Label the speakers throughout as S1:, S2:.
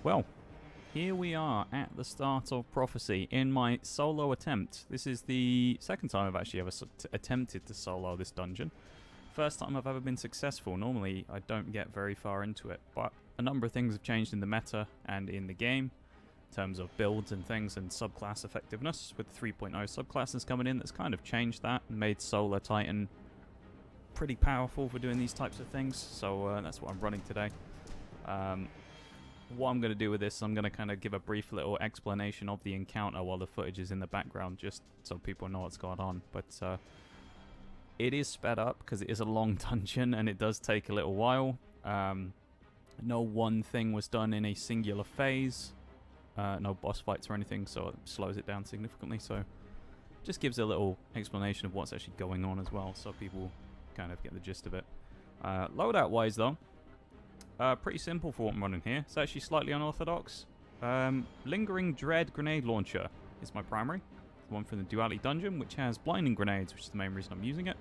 S1: Well, here we are at the start of Prophecy in my solo attempt. This is the second time I've actually ever attempted to solo this dungeon. First time I've ever been successful. Normally I don't get very far into it, but a number of things have changed in the meta and in the game in terms of builds and things and subclass effectiveness, with the 3.0 subclasses coming in. That's kind of changed that and made Solar Titan pretty powerful for doing these types of things, so that's what I'm running today. What I'm going to do with this, I'm going to kind of give a brief little explanation of the encounter while the footage is in the background, just so people know what's going on. But it is sped up because it is a long dungeon and it does take a little while. No one thing was done in a singular phase. No boss fights or anything, so it slows it down significantly. So just gives a little explanation of what's actually going on as well, so people kind of get the gist of it. Loadout wise though, pretty simple for what I'm running here. It's actually slightly unorthodox. Lingering Dread Grenade Launcher is my primary. The one from the Duality Dungeon, which has blinding grenades, which is the main reason I'm using it.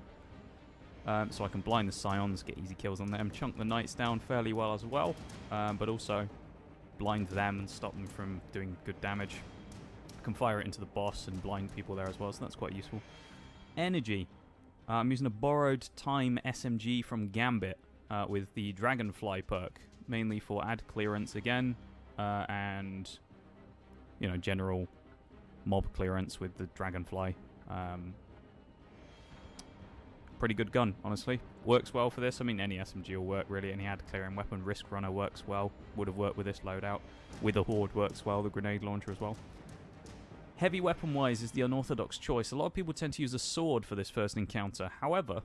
S1: So I can blind the Scions, get easy kills on them, chunk the Knights down fairly well as well, but also blind them and stop them from doing good damage. I can fire it into the boss and blind people there as well, so that's quite useful. Energy. I'm using a borrowed time SMG from Gambit with the Dragonfly perk, mainly for ad clearance again, and general mob clearance with the Dragonfly. Pretty good gun, honestly. Works well for this. I mean, any SMG will work, really. Any ad clearing weapon. Risk Runner works well. Would have worked with this loadout. With a Horde works well. The grenade launcher as well. Heavy weapon-wise is the unorthodox choice. A lot of people tend to use a sword for this first encounter. However,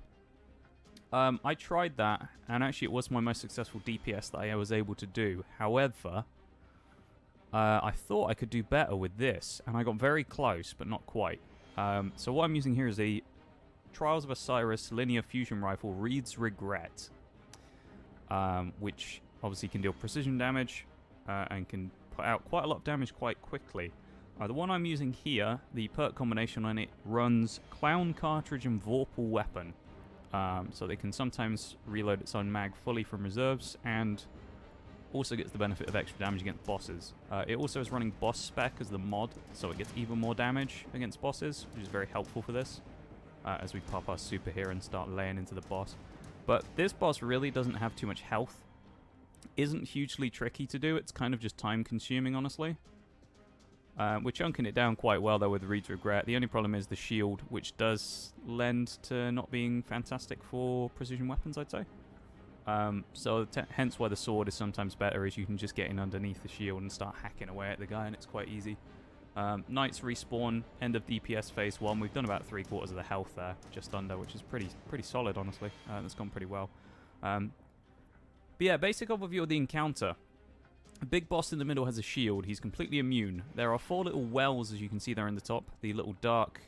S1: I tried that, and actually it was my most successful DPS that I was able to do. However, I thought I could do better with this, and I got very close, but not quite. So what I'm using here is a Trials of Osiris linear fusion rifle, Reed's Regret, which obviously can deal precision damage and can put out quite a lot of damage quite quickly. The one I'm using here, the perk combination on it runs Clown Cartridge and Vorpal Weapon. So they can sometimes reload its own mag fully from reserves, and also gets the benefit of extra damage against bosses. It also is running Boss Spec as the mod, so it gets even more damage against bosses, which is very helpful for this, as we pop our super here and start laying into the boss. But this boss really doesn't have too much health. Isn't hugely tricky to do, it's kind of just time consuming, honestly. We're chunking it down quite well though with Reed's Regret. The only problem is the shield, which does lend to not being fantastic for precision weapons, I'd say. So hence why the sword is sometimes better, is you can just get in underneath the shield and start hacking away at the guy, and it's quite easy. Knights respawn, end of DPS phase 1. We've done about 3/4 of the health there, just under, which is pretty solid, honestly. That's gone pretty well. But yeah, basic overview of the encounter. The big boss in the middle has a shield. He's completely immune. There are 4 little wells, as you can see there in the top. The little dark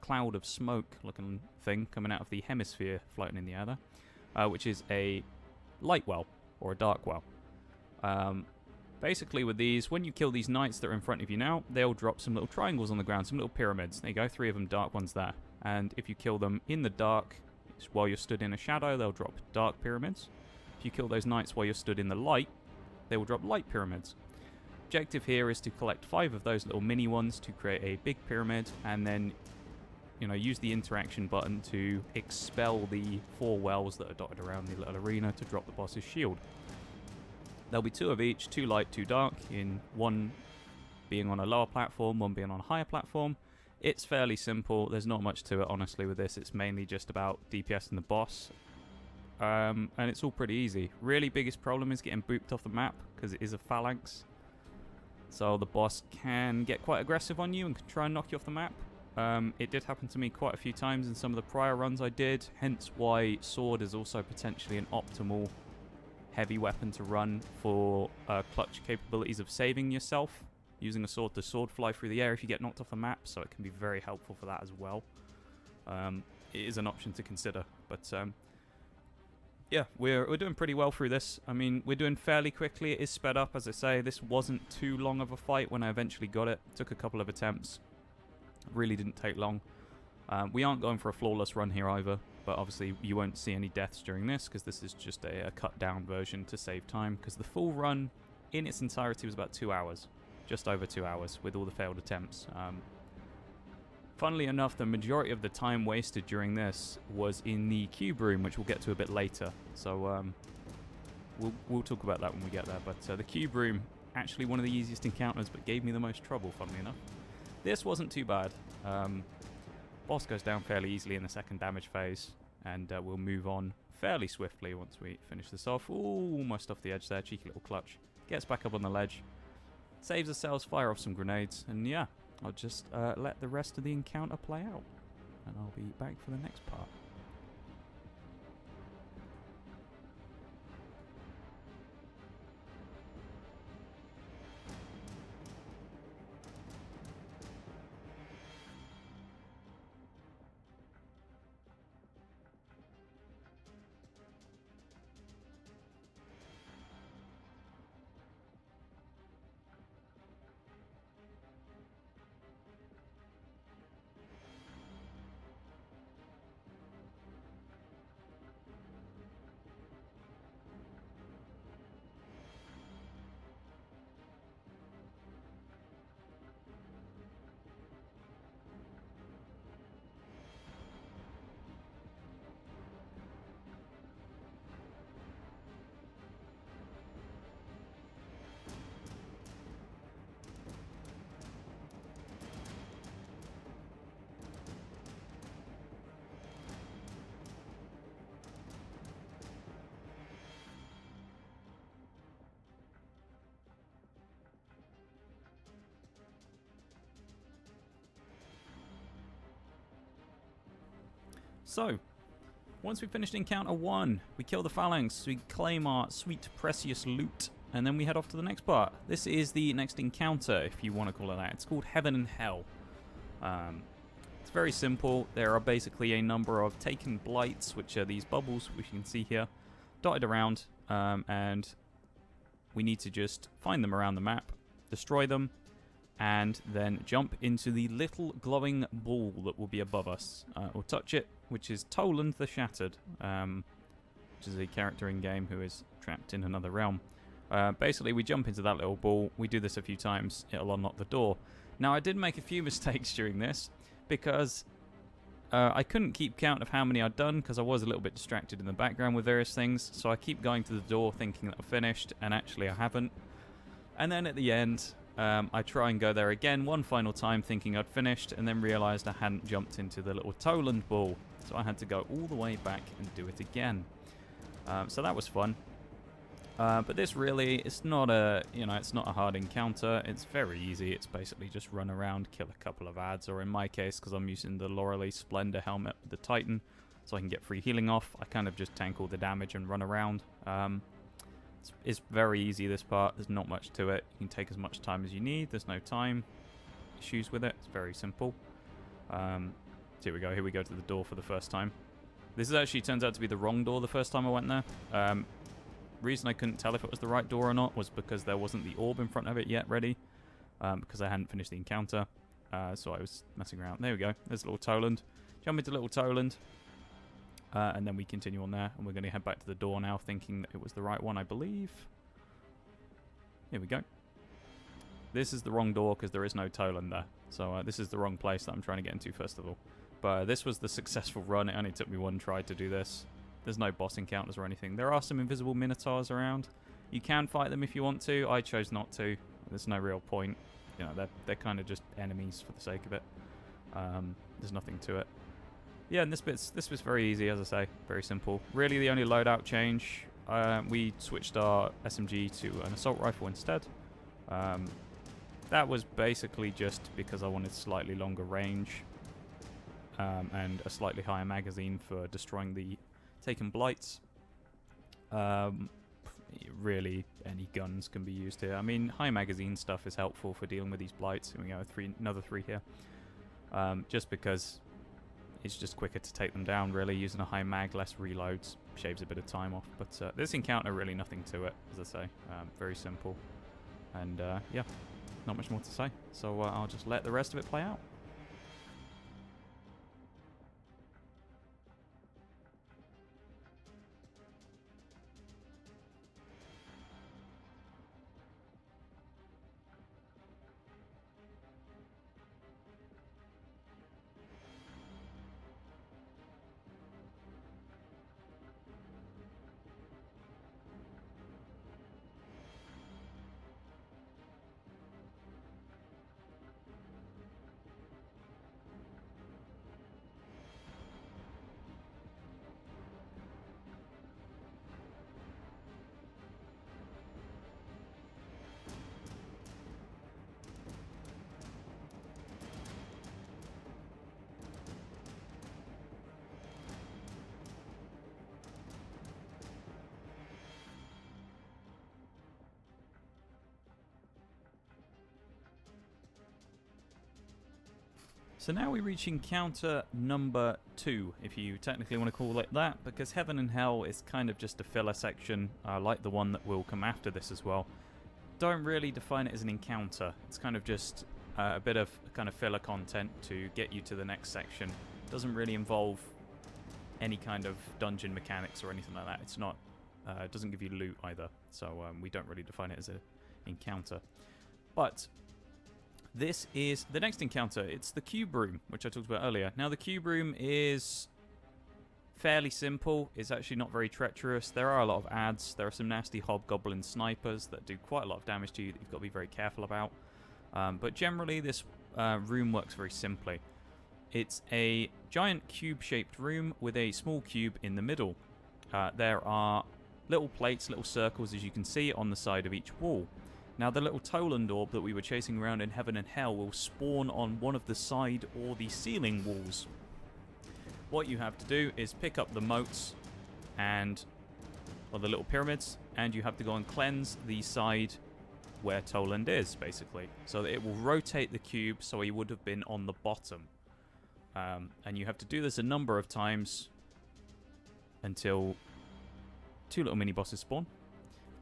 S1: cloud of smoke looking thing coming out of the hemisphere floating in the air there, which is a light well, or a dark well. Basically with these, when you kill these knights that are in front of you now, they'll drop some little triangles on the ground, some little pyramids. There you go, 3 of them dark ones there. And if you kill them in the dark, while you're stood in a shadow, they'll drop dark pyramids. If you kill those knights while you're stood in the light, they will drop light pyramids. Objective here is to collect 5 of those little mini ones to create a big pyramid, and then use the interaction button to expel the 4 wells that are dotted around the little arena to drop the boss's shield. There'll be 2 of each, 2 light, 2 dark, in one being on a lower platform, one being on a higher platform. It's fairly simple. There's not much to it, honestly, with this. It's mainly just about DPS and the boss. And it's all pretty easy. Really biggest problem is getting booped off the map, because it is a phalanx. So the boss can get quite aggressive on you and can try and knock you off the map. It did happen to me quite a few times in some of the prior runs I did, hence why sword is also potentially an optimal heavy weapon to run for clutch capabilities of saving yourself. Using a sword to sword fly through the air if you get knocked off a map, so it can be very helpful for that as well. It is an option to consider, but yeah, we're doing pretty well through this. I mean, we're doing fairly quickly. It is sped up, as I say. This wasn't too long of a fight when I eventually got it. Took a couple of attempts. Really didn't take long. We aren't going for a flawless run here either, but obviously you won't see any deaths during this, because this is just a cut down version to save time, because the full run in its entirety was about 2 hours. Just over 2 hours with all the failed attempts. Funnily enough, the majority of the time wasted during this was in the cube room, which we'll get to a bit later. So we'll talk about that when we get there. But the cube room, actually one of the easiest encounters, but gave me the most trouble, funnily enough. This wasn't too bad. Boss goes down fairly easily in the second damage phase, and we'll move on fairly swiftly once we finish this off. Ooh, almost off the edge there, cheeky little clutch. Gets back up on the ledge, saves ourselves, fire off some grenades, and yeah, I'll just let the rest of the encounter play out, and I'll be back for the next part. So, once we finished encounter 1, we kill the phalanx, we claim our sweet precious loot, and then we head off to the next part. This is the next encounter, if you want to call it that. It's called Heaven and Hell. It's very simple. There are basically a number of taken blights, which are these bubbles, which you can see here, dotted around, and we need to just find them around the map, destroy them, and then jump into the little glowing ball that will be above us, or touch it, which is Toland the Shattered, which is a character in game who is trapped in another realm. Basically, we jump into that little ball. We do this a few times. It'll unlock the door. Now, I did make a few mistakes during this because I couldn't keep count of how many I'd done because I was a little bit distracted in the background with various things. So I keep going to the door thinking that I've finished, and actually I haven't. And then at the end, I try and go there again one final time thinking I'd finished, and then realised I hadn't jumped into the little Toland ball. So I had to go all the way back and do it again. So that was fun. But this really, it's not a hard encounter. It's very easy. It's basically just run around, kill a couple of adds, or in my case, because I'm using the Lorelei Splendor helmet with the Titan, so I can get free healing off, I kind of just tank all the damage and run around. It's very easy, this part. There's not much to it. You can take as much time as you need. There's no time issues with it. It's very simple. Here we go. Here we go to the door for the first time. This is actually turns out to be the wrong door the first time I went there. Reason I couldn't tell if it was the right door or not was because there wasn't the orb in front of it yet ready, because I hadn't finished the encounter. So I was messing around. There we go. There's little Toland. Jump into little Toland. And then we continue on there, and we're going to head back to the door now, thinking that it was the right one, I believe. Here we go. This is the wrong door because there is no Toland there. So this is the wrong place that I'm trying to get into, first of all. But this was the successful run. It only took me one try to do this. There's no boss encounters or anything. There are some invisible minotaurs around. You can fight them if you want to. I chose not to. There's no real point. You know, they're kind of just enemies for the sake of it. There's nothing to it. Yeah, and this was very easy, as I say. Very simple. Really, the only loadout change, we switched our SMG to an assault rifle instead. That was basically just because I wanted slightly longer range and a slightly higher magazine for destroying the taken blights. Really, any guns can be used here. I mean, high magazine stuff is helpful for dealing with these blights. Here we go, another three here. Just because it's just quicker to take them down, really. Using a high mag, less reloads, shaves a bit of time off. But this encounter, really nothing to it, as I say. Very simple. And yeah, not much more to say. So I'll just let the rest of it play out. So now we reach encounter number 2, if you technically want to call it that, because Heaven and Hell is kind of just a filler section, like the one that will come after this as well. Don't really define it as an encounter. It's kind of just a bit of kind of filler content to get you to the next section. Doesn't really involve any kind of dungeon mechanics or anything like that. It's not. It doesn't give you loot either, so we don't really define it as an encounter. But this is the next encounter. It's the cube room, which I talked about earlier. Now, the cube room is fairly simple. It's actually not very treacherous. There are a lot of adds. There are some nasty hobgoblin snipers that do quite a lot of damage to you that you've got to be very careful about. But generally, this room works very simply. It's a giant cube-shaped room with a small cube in the middle. There are little plates, little circles, as you can see, on the side of each wall. Now, the little Toland orb that we were chasing around in Heaven and Hell will spawn on one of the side or the ceiling walls. What you have to do is pick up the moats or the little pyramids, and you have to go and cleanse the side where Toland is, basically. So that it will rotate the cube so he would have been on the bottom. And you have to do this a number of times until 2 little mini-bosses spawn.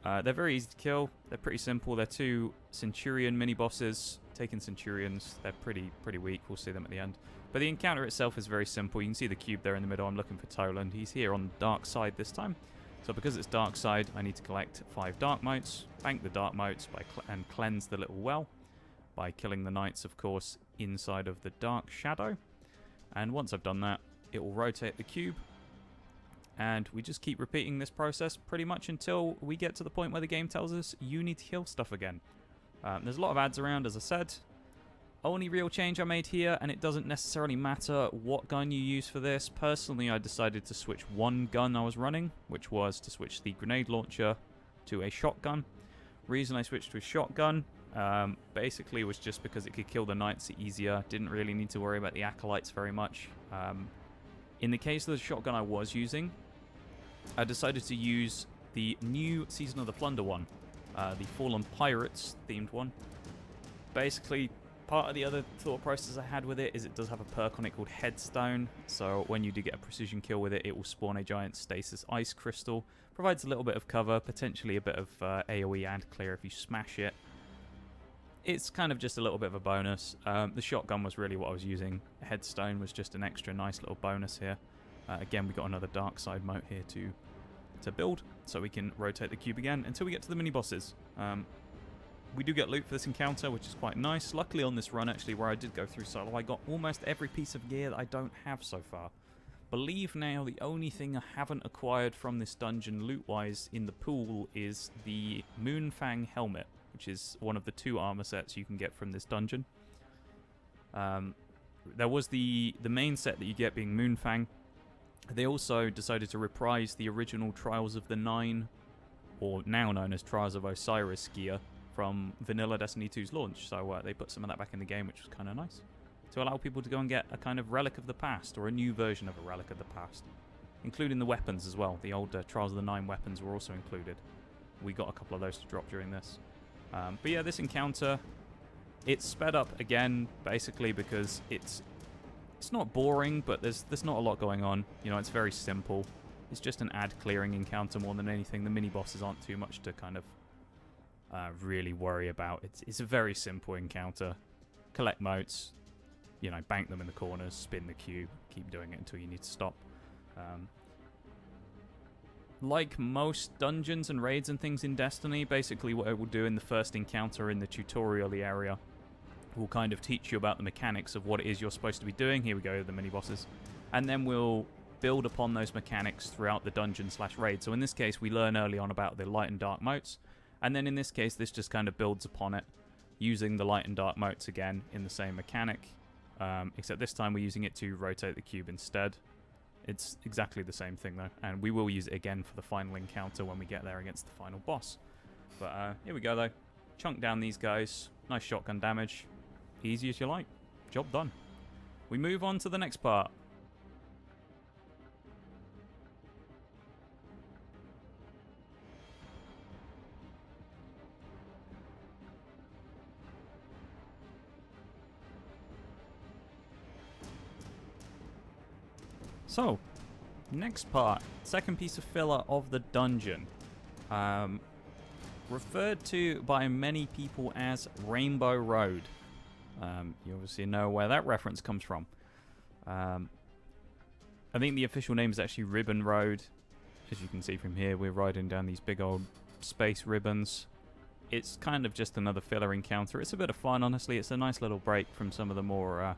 S1: They're very easy to kill. They're pretty simple. They're 2 Centurion mini-bosses. Taking Centurions, they're pretty weak. We'll see them at the end. But the encounter itself is very simple. You can see the cube there in the middle. I'm looking for Toland. He's here on the dark side this time. So because it's dark side, I need to collect 5 dark motes, bank the dark motes, and cleanse the little well by killing the knights, of course, inside of the dark shadow. And once I've done that, it will rotate the cube. And we just keep repeating this process pretty much until we get to the point where the game tells us you need to kill stuff again. There's a lot of ads around, as I said. Only real change I made here, and it doesn't necessarily matter what gun you use for this. Personally, I decided to switch one gun I was running, which was to switch the grenade launcher to a shotgun. Reason I switched to a shotgun basically was just because it could kill the knights easier. Didn't really need to worry about the acolytes very much. In the case of the shotgun I was using, I decided to use the new Season of the Plunder one, the Fallen Pirates themed one. Basically, part of the other thought process I had with it is it does have a perk on it called Headstone, so when you do get a precision kill with it, it will spawn a giant stasis ice crystal. Provides a little bit of cover, potentially a bit of AoE and clear if you smash it. It's kind of just a little bit of a bonus. The shotgun was really what I was using. Headstone was just an extra nice little bonus here. Again, we got another dark side moat here to build, so we can rotate the cube again until we get to the mini-bosses. We do get loot for this encounter, which is quite nice. Luckily on this run, actually, where I did go through solo, I got almost every piece of gear that I don't have so far. Believe now the only thing I haven't acquired from this dungeon loot-wise in the pool is the Moonfang helmet, which is one of the 2 armor sets you can get from this dungeon. There was the main set that you get being Moonfang. They also decided to reprise the original Trials of the Nine, or now known as Trials of Osiris gear, from Vanilla Destiny 2's launch. So they put some of that back in the game, which was kind of nice, to allow people to go and get a kind of relic of the past, or a new version of a relic of the past, including the weapons as well. The old Trials of the Nine weapons were also included. We got a couple of those to drop during this. But yeah, this encounter, it's sped up again, basically because it's not boring, but there's not a lot going on. You know, it's very simple. It's just an ad clearing encounter more than anything. The mini bosses aren't too much to kind of really worry about. It's a very simple encounter. Collect motes, you know, bank them in the corners, spin the cube, keep doing it until you need to stop. Like most dungeons and raids and things in Destiny, basically what it will do in the first encounter in the tutorial area will kind of teach you about the mechanics of what it is you're supposed to be doing. Here we go, the mini-bosses. And then we'll build upon those mechanics throughout the dungeon/raid. So in this case, we learn early on about the light and dark motes. And then in this case, this just kind of builds upon it, using the light and dark motes again in the same mechanic. Except this time we're using it to rotate the cube instead. It's exactly the same thing though, and we will use it again for the final encounter when we get there against the final boss. But here we go though. Chunk down these guys. Nice shotgun damage. Easy as you like. Job done. We move on to the next part. So, next part, second piece of filler of the dungeon. Referred to by many people as Rainbow Road. You obviously know where that reference comes from. I think the official name is actually Ribbon Road. As you can see from here, we're riding down these big old space ribbons. It's kind of just another filler encounter. It's a bit of fun, honestly. It's a nice little break from some of the more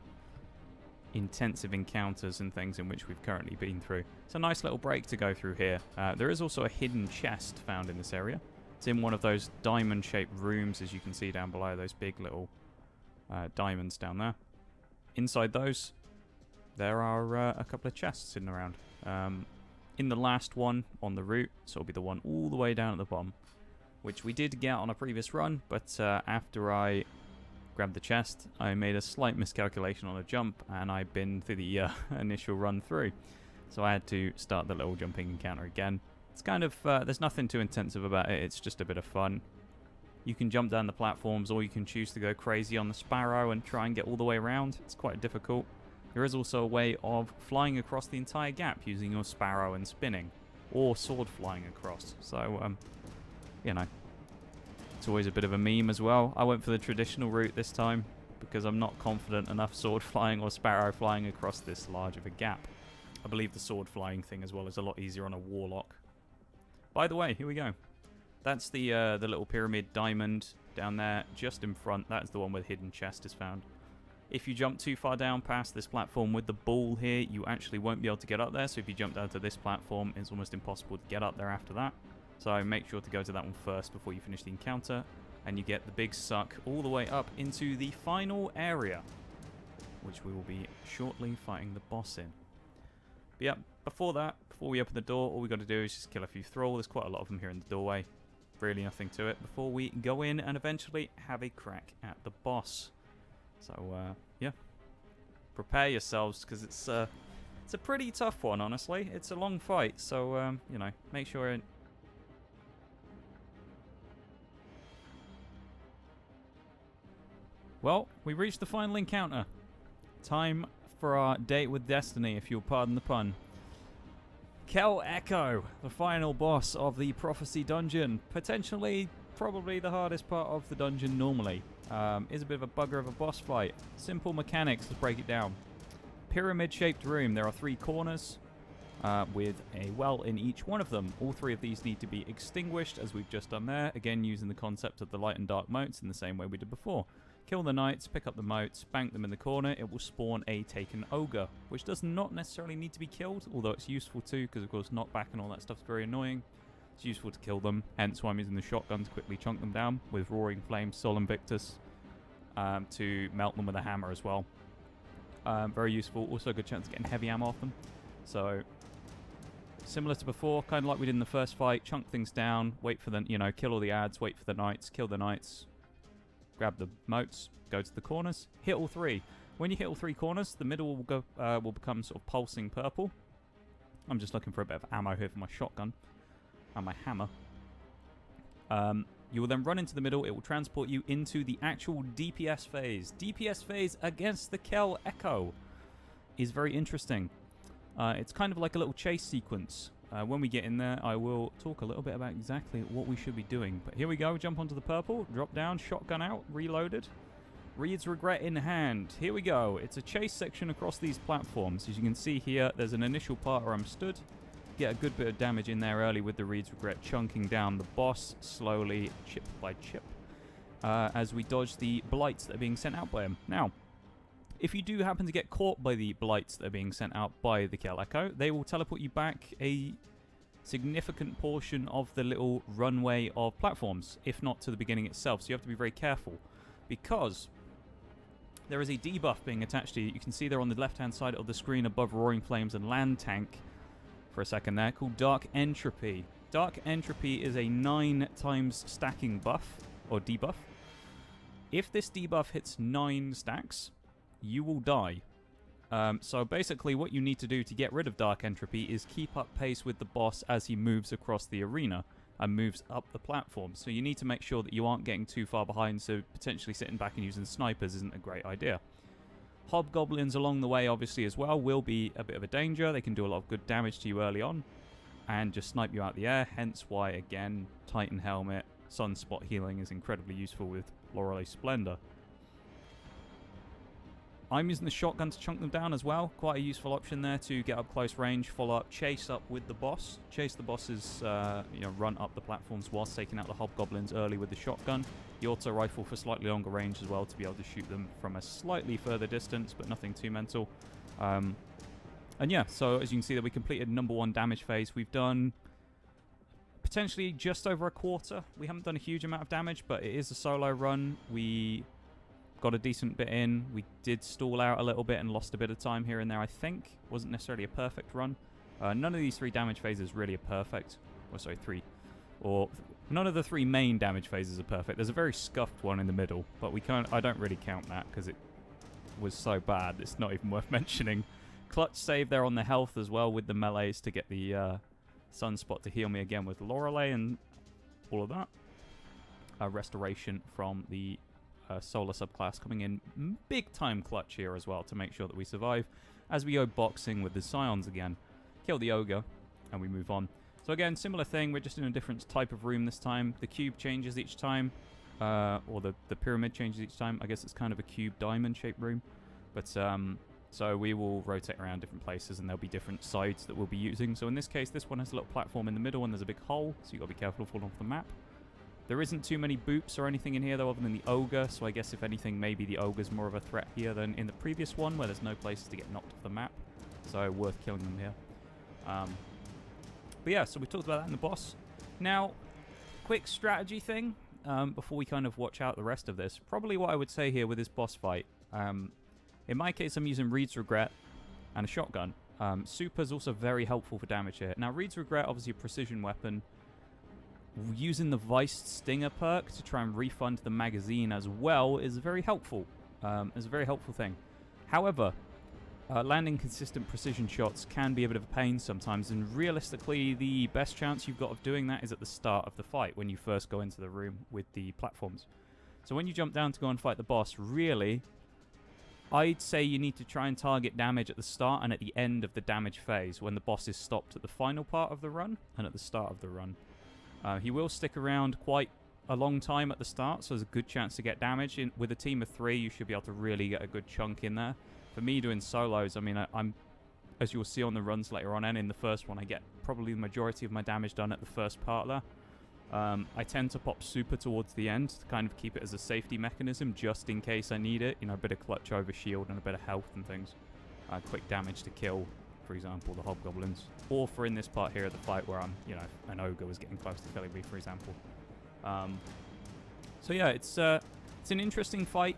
S1: intensive encounters and things in which we've currently been through. It's a nice little break to go through here. There is also a hidden chest found in this area. It's in one of those diamond-shaped rooms, as you can see down below, those big little diamonds down there. Inside those, there are a couple of chests sitting around. In the last one on the route, so it'll be the one all the way down at the bottom, which we did get on a previous run, but after I grabbed the chest, I made a slight miscalculation on a jump, and I binned through the initial run through. So I had to start the little jumping encounter again. It's kind of, there's nothing too intensive about it, it's just a bit of fun. You can jump down the platforms, or you can choose to go crazy on the sparrow and try and get all the way around. It's quite difficult. There is also a way of flying across the entire gap using your sparrow and spinning, or sword flying across. So, you know, it's always a bit of a meme as well. I went for the traditional route this time, because I'm not confident enough sword flying or sparrow flying across this large of a gap. I believe the sword flying thing as well is a lot easier on a warlock. By the way, here we go. That's the little pyramid diamond down there, just in front. That's the one where the hidden chest is found. If you jump too far down past this platform with the ball here, you actually won't be able to get up there. So if you jump down to this platform, it's almost impossible to get up there after that. So make sure to go to that one first before you finish the encounter. And you get the big suck all the way up into the final area, which we will be shortly fighting the boss in. But yeah, before that, before we open the door, all we got to do is just kill a few thrall. There's quite a lot of them here in the doorway. Really nothing to it before we go in and eventually have a crack at the boss. So, yeah. Prepare yourselves, because it's a pretty tough one, honestly. It's a long fight, so, you know, make sure... Well, we reached the final encounter. Time for our date with Destiny, if you'll pardon the pun. Kel Echo, the final boss of the Prophecy Dungeon. Potentially, probably the hardest part of the dungeon normally. Is a bit of a bugger of a boss fight. Simple mechanics, let's break it down. Pyramid-shaped room. There are 3 corners with a well in each one of them. All 3 of these need to be extinguished, as we've just done there. Again, using the concept of the light and dark motes in the same way we did before. Kill the knights, pick up the motes, bank them in the corner. It will spawn a taken ogre, which does not necessarily need to be killed, although it's useful too, because of course knockback and all that stuff's very annoying. It's useful to kill them, hence why I'm using the shotgun to quickly chunk them down with Roaring Flame, Sol Invictus, to melt them with a hammer as well. Very useful. Also a good chance of getting heavy ammo off them. So, similar to before, kind of like we did in the first fight, chunk things down, wait for the, you know, kill all the ads, wait for the knights, kill the knights, grab the motes, go to the corners, hit all 3. When you hit all 3 corners, the middle will go will become sort of pulsing purple. I'm just looking for a bit of ammo here for my shotgun and my hammer. You will then run into the middle. It will transport you into the actual DPS phase. DPS phase against the Kel Echo is very interesting. It's kind of like a little chase sequence. When we get in there, I will talk a little bit about exactly what we should be doing. But here we go. Jump onto the purple. Drop down. Shotgun out. Reloaded. Reed's Regret in hand. Here we go. It's a chase section across these platforms. As you can see here, there's an initial part where I'm stood. Get a good bit of damage in there early with the Reed's Regret chunking down the boss slowly, chip by chip, as we dodge the blights that are being sent out by him. Now, if you do happen to get caught by the blights that are being sent out by the Kel Echo, they will teleport you back a significant portion of the little runway of platforms, if not to the beginning itself. So you have to be very careful, because there is a debuff being attached to you. You can see there on the left-hand side of the screen above Roaring Flames and Land Tank for a second there, called Dark Entropy. Dark Entropy is a 9 times stacking buff, or debuff. If this debuff hits 9 stacks, you will die. So basically what you need to do to get rid of Dark Entropy is keep up pace with the boss as he moves across the arena and moves up the platform. So you need to make sure that you aren't getting too far behind, so potentially sitting back and using snipers isn't a great idea. Hobgoblins along the way, obviously, as well, will be a bit of a danger. They can do a lot of good damage to you early on and just snipe you out of the air, hence why, again, Titan Helmet, Sunspot healing is incredibly useful with Lorelei Splendor. I'm using the shotgun to chunk them down as well. Quite a useful option there to get up close range, follow up, chase up with the boss. Chase the bosses, run up the platforms whilst taking out the hobgoblins early with the shotgun. The auto rifle for slightly longer range as well to be able to shoot them from a slightly further distance, but nothing too mental. And yeah, so as you can see that we completed number 1 damage phase. We've done potentially just over a quarter. We haven't done a huge amount of damage, but it is a solo run. We got a decent bit in. We did stall out a little bit and lost a bit of time here and there, I think. Wasn't necessarily a perfect run. None of these 3 damage phases really are perfect. Or sorry, 3. Or none of the 3 main damage phases are perfect. There's a very scuffed one in the middle, but I don't really count that because it was so bad. It's not even worth mentioning. Clutch save there on the health as well with the melees to get the Sunspot to heal me again with Lorelei and all of that. Restoration from the Solar subclass coming in big time clutch here as well to make sure that we survive as we go boxing with the Scions again. Kill the Ogre and we move on. So again, similar thing, we're just in a different type of room this time. The cube changes each time, or the pyramid changes each time. I guess it's kind of a cube diamond shaped room. But so we will rotate around different places and there'll be different sides that we'll be using. So in this case, this one has a little platform in the middle and there's a big hole, so you've got to be careful of falling off the map. There isn't too many boops or anything in here, though, other than the Ogre, so I guess, if anything, maybe the Ogre's more of a threat here than in the previous one, where there's no places to get knocked off the map. So, worth killing them here. But yeah, so we talked about that in the boss. Now, quick strategy thing, before we kind of watch out the rest of this. Probably what I would say here with this boss fight. In my case, I'm using Reed's Regret and a shotgun. Super's also very helpful for damage here. Now, Reed's Regret, obviously a precision weapon. Using the Viced Stinger perk to try and refund the magazine as well is very helpful. It's a very helpful thing. However, landing consistent precision shots can be a bit of a pain sometimes, and realistically, the best chance you've got of doing that is at the start of the fight, when you first go into the room with the platforms. So when you jump down to go and fight the boss, really, I'd say you need to try and target damage at the start and at the end of the damage phase, when the boss is stopped at the final part of the run and at the start of the run. He will stick around quite a long time at the start, so there's a good chance to get damage. With a team of 3, you should be able to really get a good chunk in there. For me, doing solos, I mean, I'm, as you'll see on the runs later on, and in the first one, I get probably the majority of my damage done at the first part there. I tend to pop super towards the end to kind of keep it as a safety mechanism, just in case I need it. You know, a bit of clutch over shield and a bit of health and things. Quick damage to kill, for example, the hobgoblins. Or for in this part here of the fight where I'm, you know, an ogre was getting close to killing me, for example. So yeah, it's an interesting fight.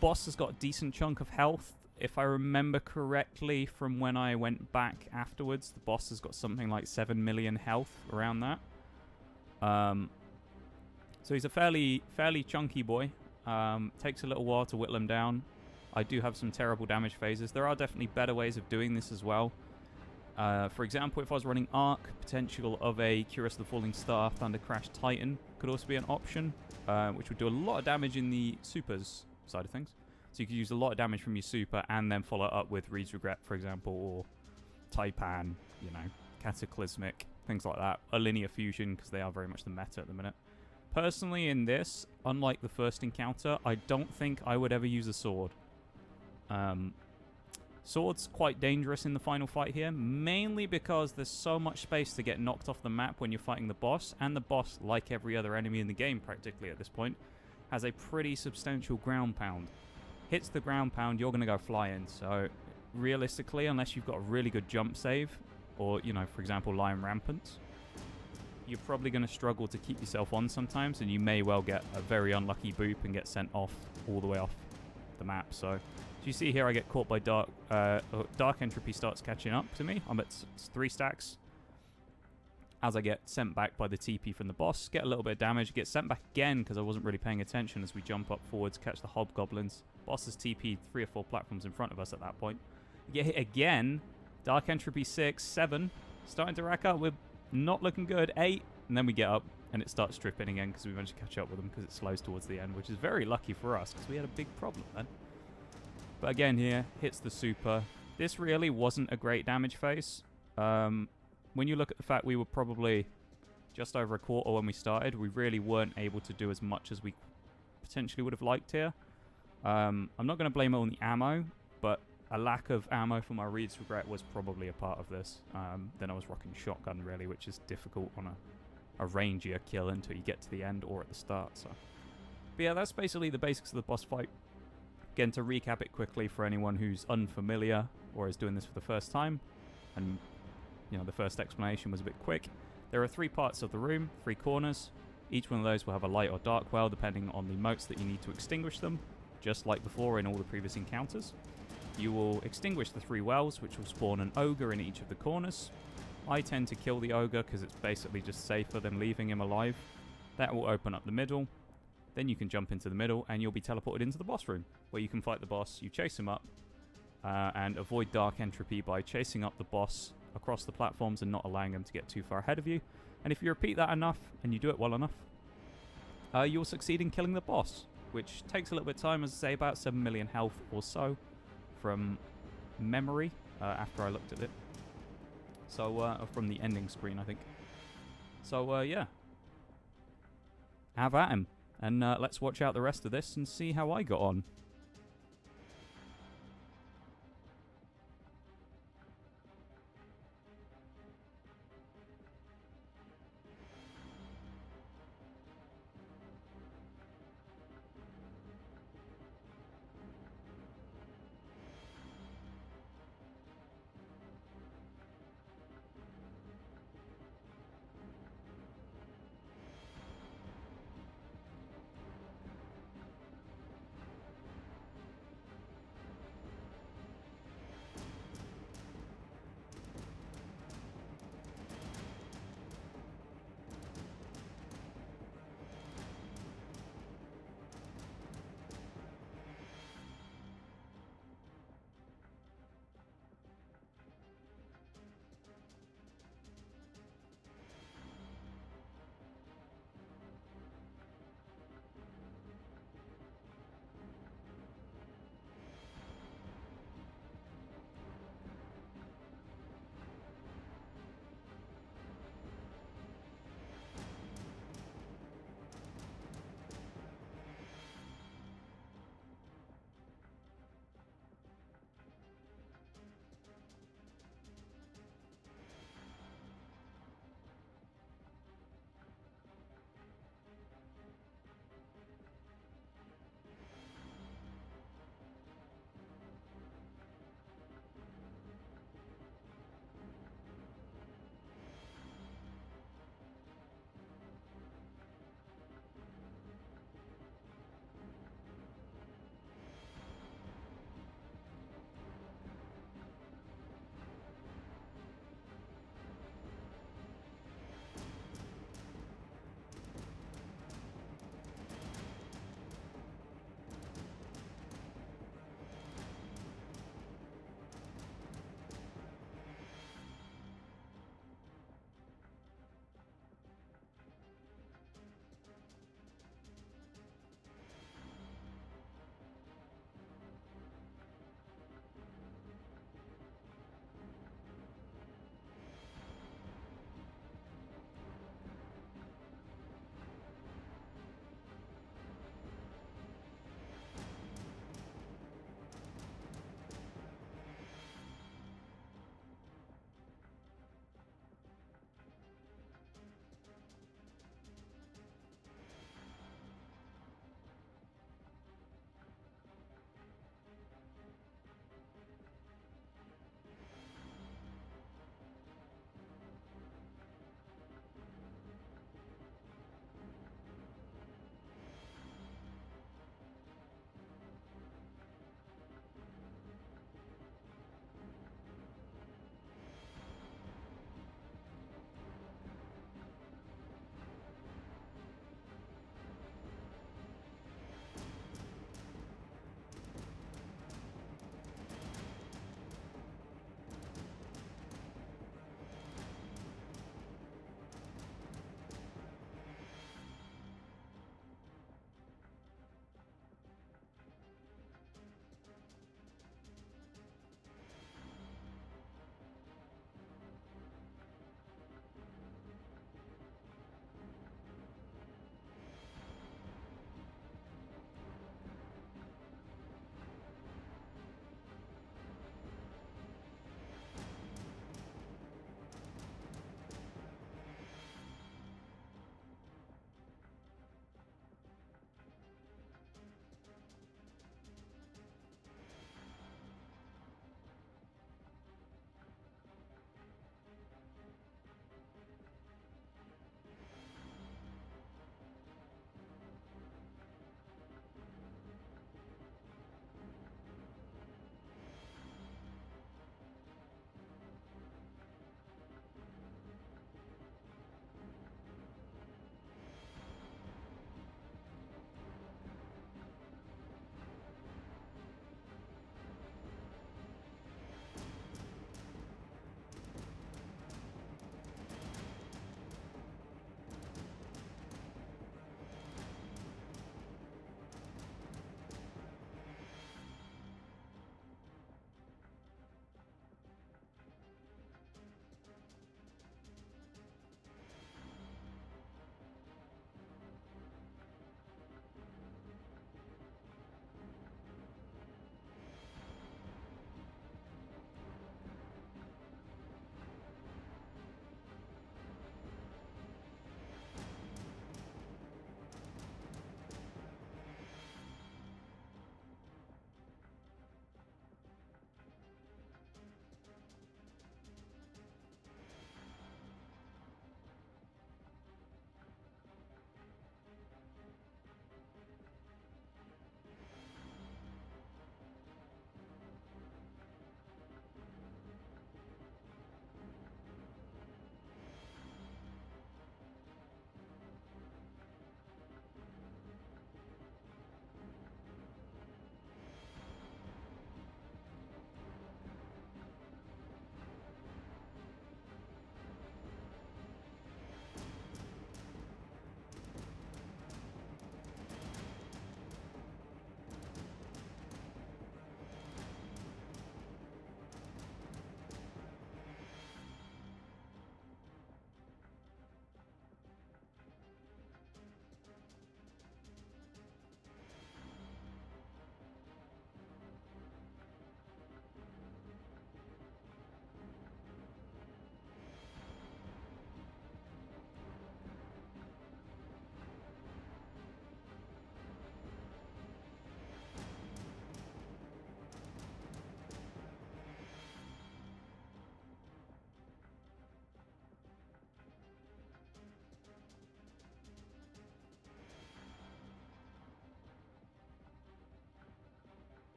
S1: Boss has got a decent chunk of health. If I remember correctly from when I went back afterwards, the boss has got something like 7 million health, around that. So he's a fairly chunky boy. Takes a little while to whittle him down. I do have some terrible damage phases. There are definitely better ways of doing this as well. For example, if I was running Arc, potential of a Curious of the Falling Star Thunder Crash Titan could also be an option, which would do a lot of damage in the supers side of things. So you could use a lot of damage from your super and then follow up with Reed's Regret, for example, or Taipan, you know, Cataclysmic, things like that. A Linear Fusion, because they are very much the meta at the minute. Personally, in this, unlike the first encounter, I don't think I would ever use a sword. Sword's quite dangerous in the final fight here, mainly because there's so much space to get knocked off the map when you're fighting the boss, and the boss, like every other enemy in the game practically at this point, has a pretty substantial ground pound. Hits the ground pound, you're going to go flying, so realistically, unless you've got a really good jump save, or, you know, for example, Lion Rampant, you're probably going to struggle to keep yourself on sometimes, and you may well get a very unlucky boop and get sent off all the way off the map. So you see here, I get caught by Dark Entropy starts catching up to me. I'm at 3 stacks. As I get sent back by the TP from the boss, get a little bit of damage, get sent back again because I wasn't really paying attention as we jump up forwards, catch the hobgoblins. Boss has TP'd 3 or 4 platforms in front of us at that point. Get hit again. Dark Entropy 6, 7. Starting to rack up. We're not looking good. 8. And then we get up and it starts stripping again because we managed to catch up with them because it slows towards the end, which is very lucky for us because we had a big problem then. But again here, hits the super. This really wasn't a great damage phase. When you look at the fact we were probably just over a quarter when we started, we really weren't able to do as much as we potentially would have liked here. I'm not going to blame it on the ammo, but a lack of ammo for my Reed's Regret was probably a part of this. Then I was rocking shotgun really, which is difficult on a rangier kill until you get to the end or at the start. So, but yeah, that's basically the basics of the boss fight. Again, to recap it quickly for anyone who's unfamiliar or is doing this for the first time, and you know the first explanation was a bit quick. There are 3 parts of the room, 3 corners. Each one of those will have a light or dark well depending on the motes that you need to extinguish them, just like before in all the previous encounters. You will extinguish the 3 wells, which will spawn an ogre in each of the corners. I tend to kill the ogre because it's basically just safer than leaving him alive. That will open up the middle. Then you can jump into the middle and you'll be teleported into the boss room, where you can fight the boss. You chase him up and avoid dark entropy by chasing up the boss across the platforms and not allowing them to get too far ahead of you. And if you repeat that enough and you do it well enough, you'll succeed in killing the boss, which takes a little bit of time, as I say, about 7 million health or so from memory after I looked at it. So, from the ending screen, I think. So, yeah. Have at him. And let's watch out the rest of this and see how I got on.